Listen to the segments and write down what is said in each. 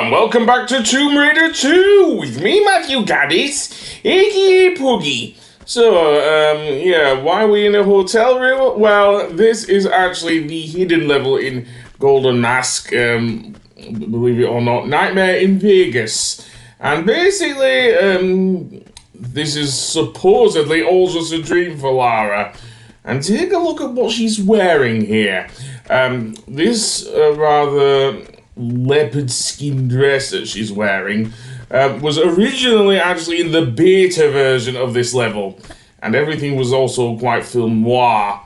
and welcome back to Tomb Raider 2 with me, Matthew Gaddis, aka Puggy. So, yeah, why are we in a hotel room? Well, this is actually the hidden level in Golden Mask, believe it or not, Nightmare in Vegas. And basically, this is supposedly all just a dream for Lara. And take a look at what she's wearing here. This rather leopard skin dress that she's wearing was originally actually in the beta version of this level, and everything was also quite film noir.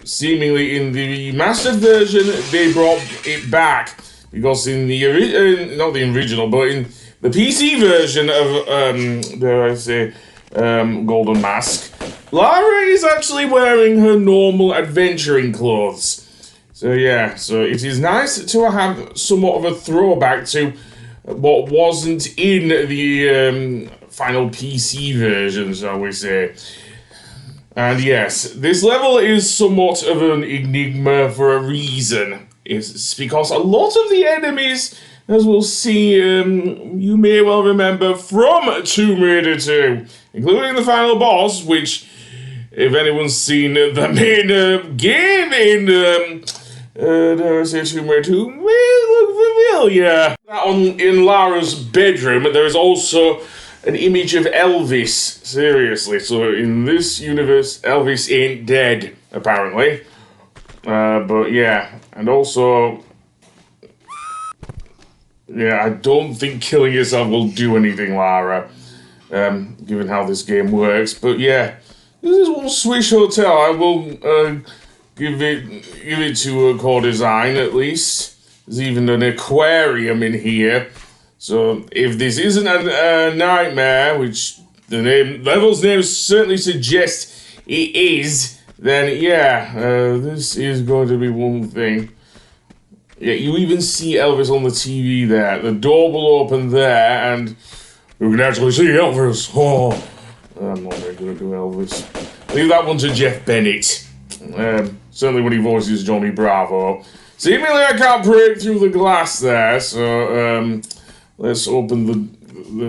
Seemingly in the mastered version they brought it back, because in the not the original, but in the PC version of dare I say Golden Mask, Lara is actually wearing her normal adventuring clothes. So yeah, so it is nice to have somewhat of a throwback to what wasn't in the final PC version, shall we say. And yes, this level is somewhat of an enigma for a reason. It's because a lot of the enemies, as we'll see, you may well remember from Tomb Raider 2, including the final boss, which, if anyone's seen the main game in dare I say Tomb Raider 2, may look familiar. In Lara's bedroom, there is also an image of Elvis. Seriously, so in this universe, Elvis ain't dead, apparently. But yeah, and also, yeah, I don't think killing yourself will do anything, Lara, given how this game works. But yeah, this is one Swish hotel. I will give it to a core design at least. There's even an aquarium in here. So if this isn't a nightmare, which the level's name certainly suggests it is, then yeah, this is going to be one thing. Yeah, you even see Elvis on the TV there. The door will open there, and you can actually see Elvis. Oh, I'm not very good at doing Elvis. Leave that one to Jeff Bennett. Certainly when he voices Johnny Bravo. Seemingly I can't break through the glass there, so let's open the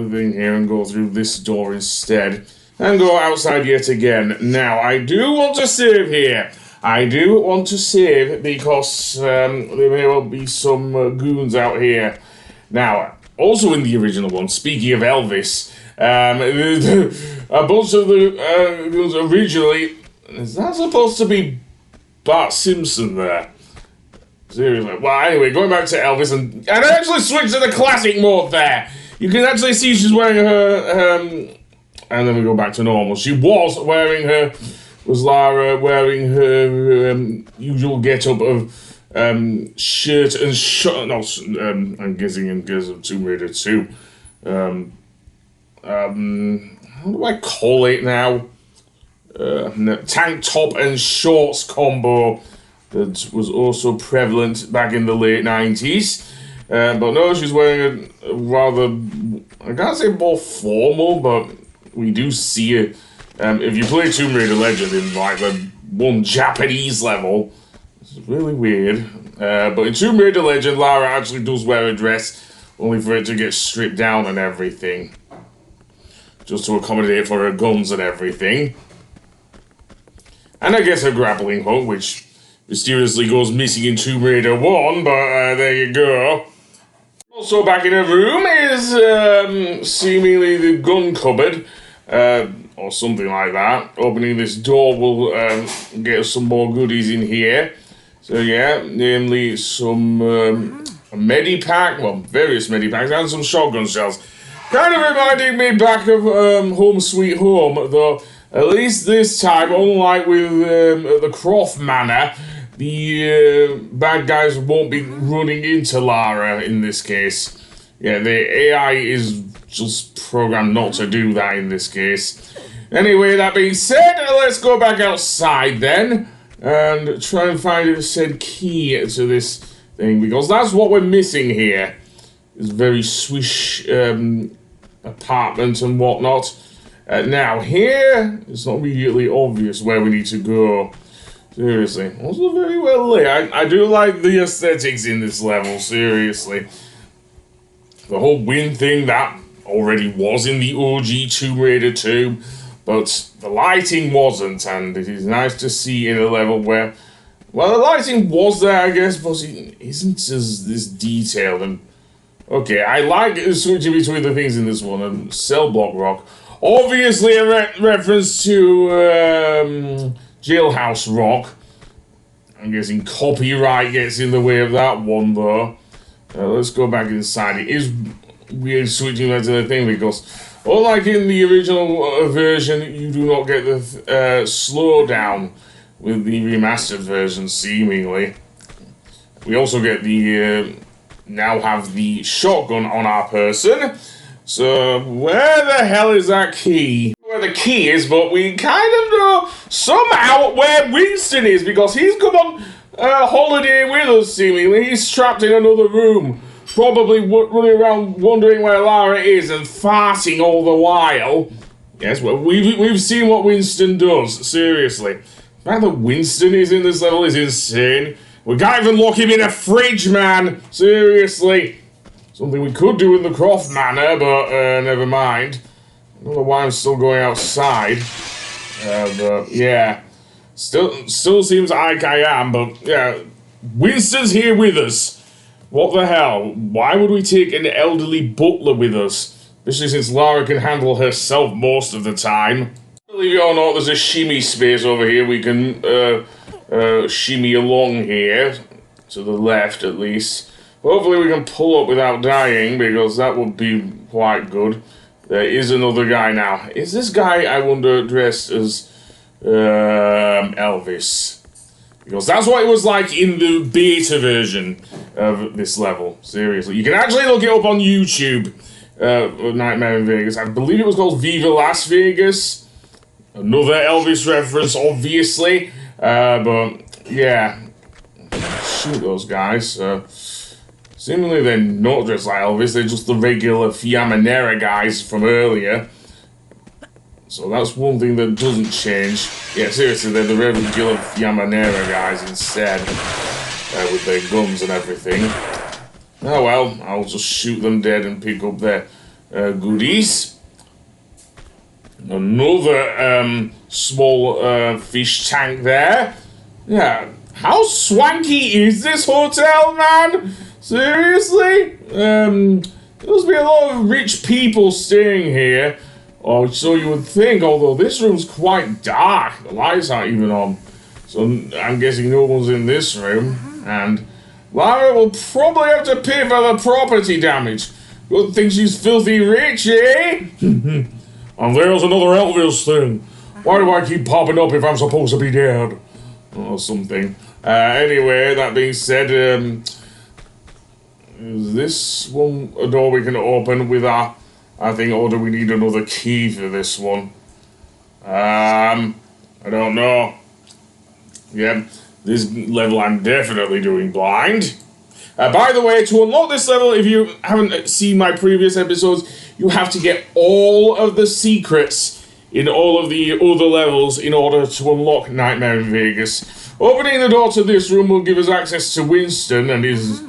thing here and go through this door instead. And go outside yet again. Now, I do want to save here. I do want to save because there may well be some goons out here. Now, also in the original one, speaking of Elvis, a bunch of the goons originally... Is that supposed to be Bart Simpson there? Seriously. Well, anyway, going back to Elvis, and I actually switched to the classic mode there. You can actually see she's wearing her, and then we go back to normal. She was wearing her, was Lara wearing her usual get-up of shirt and short, no, I'm guessing in case of Tomb Raider 2. How do I call it now? Tank top and shorts combo that was also prevalent back in the late 90s. But no, she's wearing a rather, I can't say more formal, but we do see it. If you play Tomb Raider Legend in like the one Japanese level, it's really weird. But in Tomb Raider Legend, Lara actually does wear a dress, only for it to get stripped down and everything. Just to accommodate for her guns and everything. And I guess her grappling hook, which mysteriously goes missing in Tomb Raider 1, but there you go. Also back in her room is seemingly the gun cupboard, or something like that. Opening this door will get us some more goodies in here. So yeah, namely some medipack, well, various medipacks, and some shotgun shells. Kind of reminding me back of Home Sweet Home, though. At least this time, unlike with the Croft Manor, the bad guys won't be running into Lara in this case. Yeah, the AI is just programmed not to do that in this case. Anyway, that being said, let's go back outside then and try and find a said key to this thing, because that's what we're missing here. This very swish apartment and whatnot. Now, here, it's not immediately obvious where we need to go. Seriously. Also very well lit. I do like the aesthetics in this level, seriously. The whole wind thing, that already was in the OG Tomb Raider 2, but the lighting wasn't, and it is nice to see in a level where, well, the lighting was there, I guess, but it isn't as this detailed. And okay, I like switching between the things in this one. And cell block rock, obviously a reference to Jailhouse Rock. I'm guessing copyright gets in the way of that one, though. Let's go back inside. It is weird switching that to the thing because, unlike in the original version, you do not get the slowdown with the remastered version, seemingly. We also get the now have the shotgun on our person. So where the hell is that key? Where the key is, but we kind of know somehow where Winston is because he's come on holiday with us, seemingly. He's trapped in another room, probably running around wondering where Lara is and farting all the while. Yes, well, we've seen what Winston does, seriously. The fact that Winston is in this level is insane. We can't even lock him in a fridge, man. Seriously. Something we could do in the Croft Manor, but never mind. I don't know why I'm still going outside. But yeah. Still seems like I am, but yeah. Winston's here with us. What the hell? Why would we take an elderly butler with us? Especially since Lara can handle herself most of the time. Believe it or not, there's a shimmy space over here. We can shimmy along here. To the left, at least. Hopefully we can pull up without dying, because that would be quite good. There is another guy now. Is this guy, I wonder, dressed as Elvis? Because that's what it was like in the beta version of this level. Seriously. You can actually look it up on YouTube. Nightmare in Vegas. I believe it was called Viva Las Vegas. Another Elvis reference, obviously. But, yeah. Shoot those guys. Seemingly they're not dressed like Elvis, they're just the regular Fiamma Nera guys from earlier. So that's one thing that doesn't change. Yeah, seriously, they're the regular Fiamma Nera guys instead. With their guns and everything. Oh well, I'll just shoot them dead and pick up their goodies. Another small fish tank there. Yeah, how swanky is this hotel, man? Seriously? There must be a lot of rich people staying here. Or so you would think, although this room's quite dark. The lights aren't even on. So I'm guessing no one's in this room. And Lara will probably have to pay for the property damage. Good thing she's filthy rich, eh? And there's another Elvis thing. Why do I keep popping up if I'm supposed to be dead? Or something. Anyway, that being said, is this one a door we can open with our, I think, or do we need another key for this one? I don't know. Yeah, this level I'm definitely doing blind. By the way, to unlock this level, if you haven't seen my previous episodes, you have to get all of the secrets in all of the other levels in order to unlock Nightmare in Vegas. Opening the door to this room will give us access to Winston and his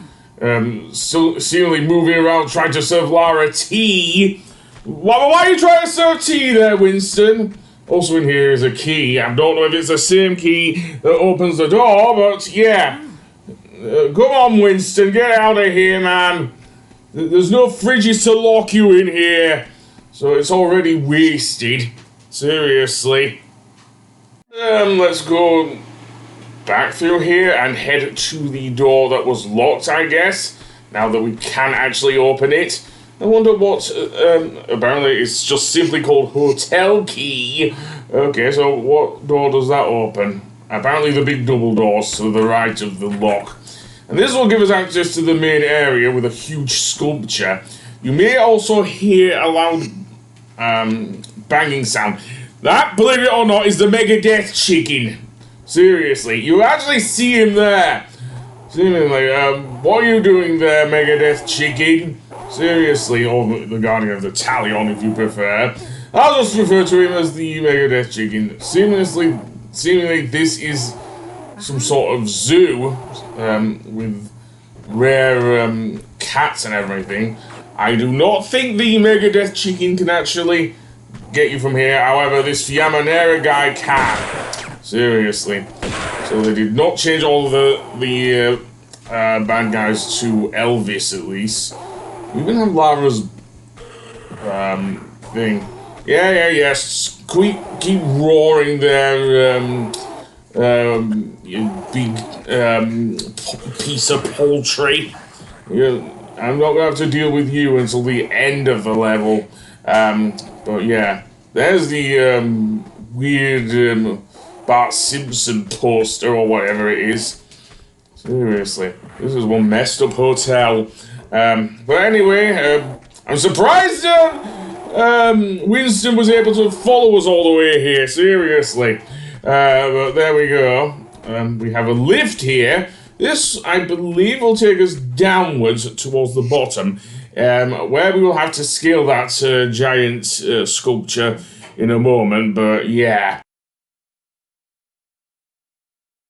seemingly moving around trying to serve Lara tea. Why are you trying to serve tea there, Winston? Also in here is a key. I don't know if it's the same key that opens the door, but yeah. Come on, Winston, get out of here, man. There's no fridges to lock you in here, so it's already wasted. Seriously. Let's go back through here and head to the door that was locked, I guess. Now that we can actually open it. I wonder what, apparently it's just simply called Hotel Key. Okay, so what door does that open? Apparently the big double doors to the right of the lock. And this will give us access to the main area with a huge sculpture. You may also hear a loud banging sound. That, believe it or not, is the Megadeth chicken. Seriously, you actually see him there. Seemingly, what are you doing there, Megadeth chicken? Seriously, or the Guardian of the Talion, if you prefer. I'll just refer to him as the Megadeth chicken. Seemingly, this is some sort of zoo with rare cats and everything. I do not think the Megadeth chicken can actually get you from here. However, this Fiamma Nera guy can. Seriously. So they did not change all the bad guys to Elvis, at least. We even have Lara's thing. Yes. Keep roaring there, you big piece of poultry. I'm not gonna have to deal with you until the end of the level. But yeah, there's the weird Bart Simpson poster or whatever it is. Seriously, this is one messed up hotel. But anyway, I'm surprised Winston was able to follow us all the way here. Seriously. But there we go. We have a lift here. This, I believe, will take us downwards towards the bottom, where we will have to scale that giant sculpture in a moment, but yeah.